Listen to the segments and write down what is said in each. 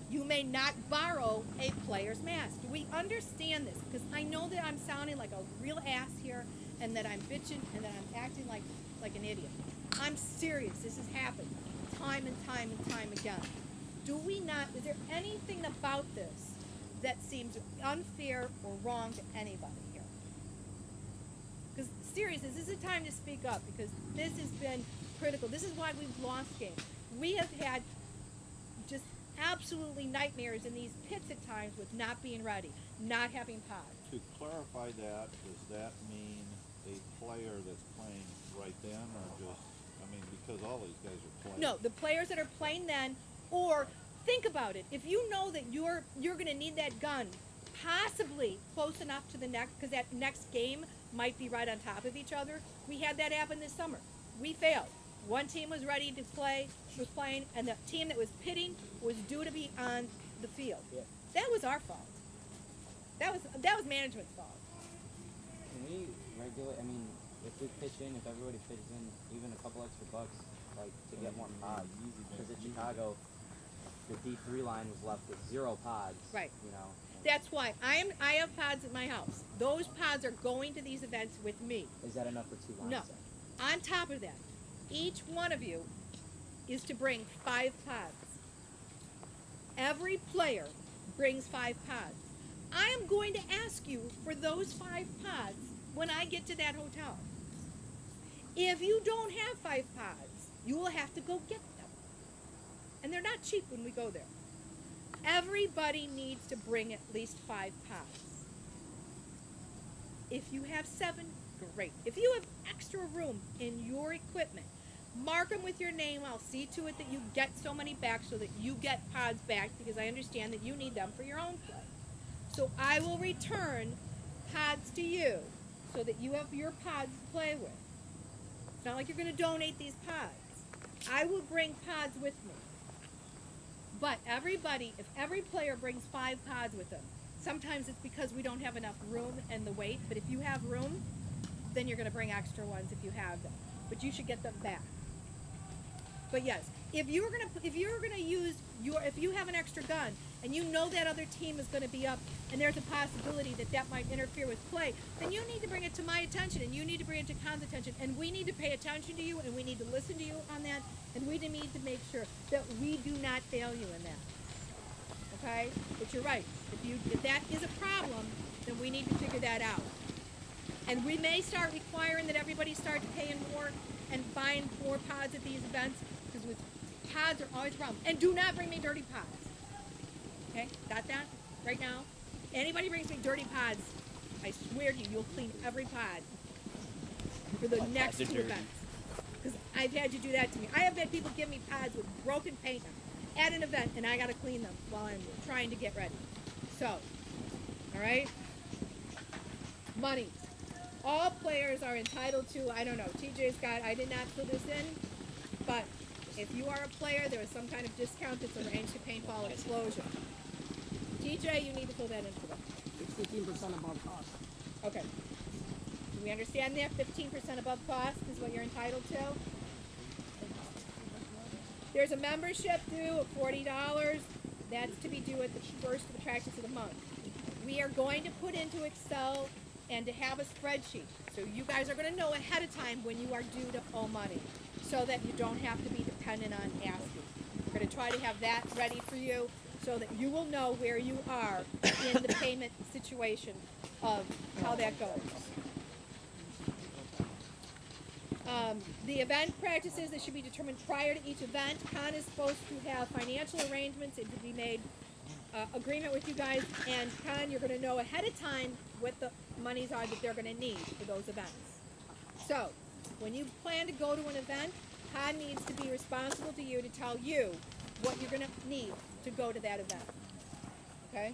You may not borrow a player's mask. Do we understand this? Because I know that I'm sounding like a real ass here, and that I'm bitching, and that I'm acting like an idiot. I'm serious. This has happened time and time and time again. Do we not? Is there anything about this that seems unfair or wrong to anybody here? Because seriously, this is a time to speak up, because this has been critical. This is why we've lost games. We have had just absolutely nightmares in these pits at times with not being ready, not having pods. To clarify that, does that mean a player that's playing right then, or just, I mean, because all these guys are playing? No, the players that are playing then, or think about it. If you know that you're going to need that gun, possibly close enough to the next, because that next game might be right on top of each other. We had that happen this summer. We failed. One team was ready to play, was playing, and the team that was pitting was due to be on the field. Yeah. That was our fault. That was management's fault. Can we regulate? I mean, if we pitch in, if everybody pitches in, even a couple extra bucks, like to get more pods. Because at Chicago, the D3 line was left with 0 pods. Right. You know. That's why I have pods at my house. Those pods are going to these events with me. Is that enough for 2 lines? No. Then? On top of that, each one of you is to bring 5 pods. Every player brings 5 pods. I am going to ask you for those 5 pods when I get to that hotel. If you don't have 5 pods, you will have to go get them. And they're not cheap when we go there. Everybody needs to bring at least 5 pods. If you have 7, great. If you have extra room in your equipment, mark them with your name. I'll see to it that you get so many back so that you get pods back, because I understand that you need them for your own play. So I will return pods to you so that you have your pods to play with. It's not like you're going to donate these pods. I will bring pods with me. But everybody, if every player brings 5 pods with them, sometimes it's because we don't have enough room and the weight. But if you have room, then you're going to bring extra ones if you have them. But you should get them back. But yes, if you have an extra gun and you know that other team is going to be up and there's a possibility that that might interfere with play, then you need to bring it to my attention, and you need to bring it to Con's attention, and we need to pay attention to you, and we need to listen to you on that, and we need to make sure that we do not fail you in that. Okay? But you're right. If that is a problem, then we need to figure that out. And we may start requiring that everybody starts paying more and buying more pods at these events, because with pods are always a problem. And do not bring me dirty pods. Okay? Got that? Right now? Anybody brings me dirty pods, I swear to you, you'll clean every pod for the next 2 events. Because I've had you do that to me. I have had people give me pods with broken paint at an event, and I got to clean them while I'm trying to get ready. So, all right? Money. All players are entitled to, I don't know, TJ's got, I did not fill this in, but if you are a player, there is some kind of discount that's arranged to paintball explosion. TJ, you need to fill that in for them. It's 15% above cost. Okay. Do we understand that? 15% above cost is what you're entitled to? There's a membership due of $40. That's to be due at the first of the practice of the month. We are going to put into Excel and to have a spreadsheet. So you guys are going to know ahead of time when you are due to owe money, so that you don't have to be dependent on asking. We're going to try to have that ready for you so that you will know where you are in the payment situation of how that goes. The event practices that should be determined prior to each event. Con is supposed to have financial arrangements and to be made agreement with you guys. And Con, you're going to know ahead of time what the monies are that they're going to need for those events. So, when you plan to go to an event, Con needs to be responsible to you to tell you what you're going to need to go to that event. Okay?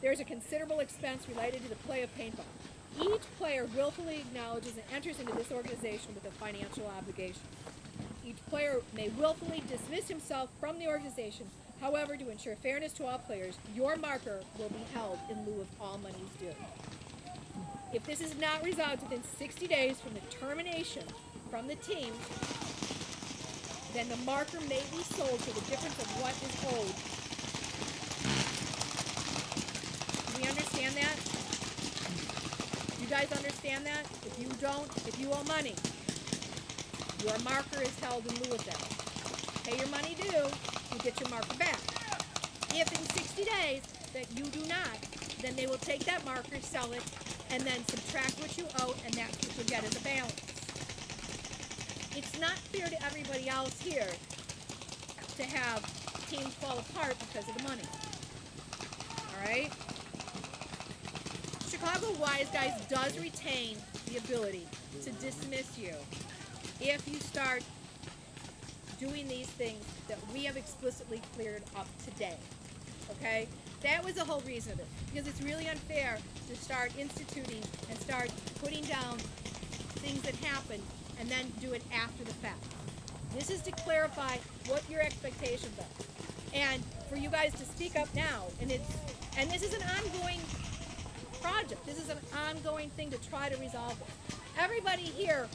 There's a considerable expense related to the play of paintball. Each player willfully acknowledges and enters into this organization with a financial obligation. Each player may willfully dismiss himself from the organization. However, to ensure fairness to all players, your marker will be held in lieu of all monies due. If this is not resolved within 60 days from the termination from the team, then the marker may be sold for the difference of what is owed guys understand that? If you don't, if you owe money, your marker is held in lieu of that. Pay your money due, you get your marker back. If in 60 days that you do not, then they will take that marker, sell it, and then subtract what you owe, and that's what you'll get as a balance. It's not fair to everybody else here to have teams fall apart because of the money. Alright? Chicago Wise Guys does retain the ability to dismiss you if you start doing these things that we have explicitly cleared up today. Okay? That was the whole reason of it. Because it's really unfair to start instituting and start putting down things that happen and then do it after the fact. This is to clarify what your expectations are. And for you guys to speak up now, and this is an ongoing project. This is an ongoing thing to try to resolve it. Everybody here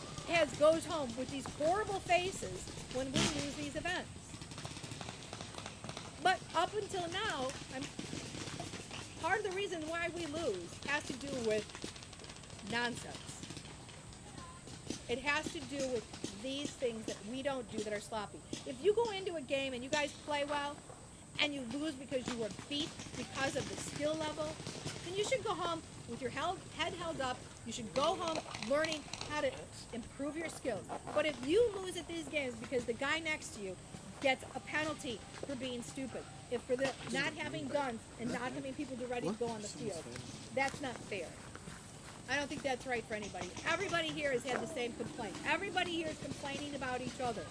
goes home with these horrible faces when we lose these events. But up until now, part of the reason why we lose has to do with nonsense. It has to do with these things that we don't do that are sloppy. If you go into a game and you guys play well, and you lose because you were beat because of the skill level, then you should go home with your head held up. You should go home learning how to improve your skills. But if you lose at these games because the guy next to you gets a penalty for being stupid, if for the not having guns and not having people ready to go on the field, that's not fair. I don't think that's right for anybody. Everybody here has had the same complaint. Everybody here is complaining about each other.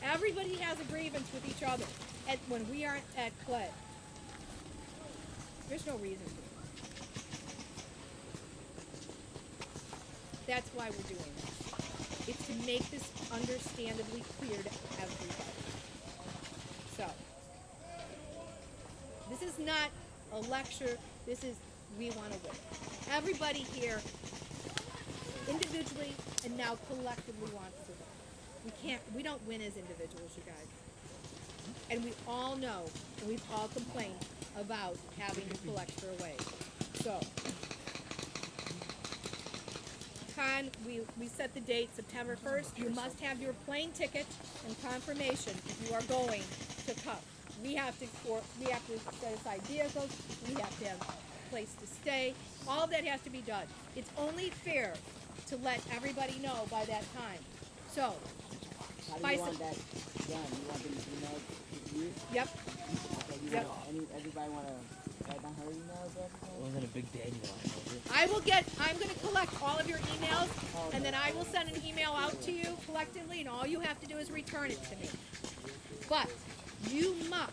Everybody has a grievance with each other when we aren't at play. There's no reason to. That's why we're doing this. It's to make this understandably clear to everybody. So, this is not a lecture. This is, we want to win. Everybody here, individually and now collectively, wants to win. We don't win as individuals, you guys. And we all know, and we've all complained about having to pull extra away. So, we set the date September 1st. You must have your plane ticket and confirmation if you are going to Cup. We have to set aside vehicles. We have to have a place to stay. All of that has to be done. It's only fair to let everybody know by that time. So, how do you want that done? You want them emailed to you? Yep. Okay, Yep. Everybody want to write down her email address? Wasn't a big day anymore. I'm going to collect all of your emails, and then I will send an email out to you collectively, and all you have to do is return it to me. But you must,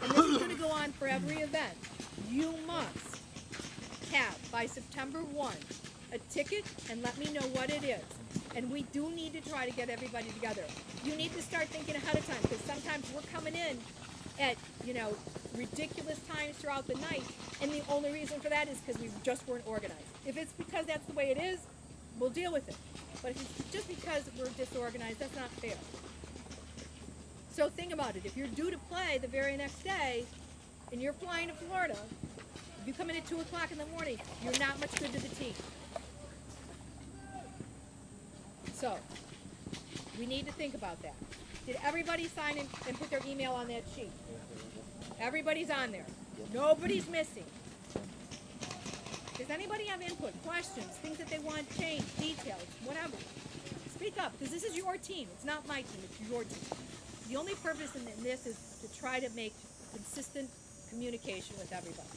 and this is going to go on for every event, you must have, by September 1, a ticket and let me know what it is. And we do need to try to get everybody together. You need to start thinking ahead of time, because sometimes we're coming in at, ridiculous times throughout the night, and the only reason for that is because we just weren't organized. If it's because that's the way it is, we'll deal with it. But if it's just because we're disorganized, that's not fair. So think about it. If you're due to play the very next day, and you're flying to Florida, if you come in at 2 o'clock in the morning, you're not much good to the team. So, we need to think about that. Did everybody sign in and put their email on that sheet? Everybody's on there. Nobody's missing. Does anybody have input, questions, things that they want changed, details, whatever? Speak up, because this is your team. It's not my team, it's your team. The only purpose in this is to try to make consistent communication with everybody.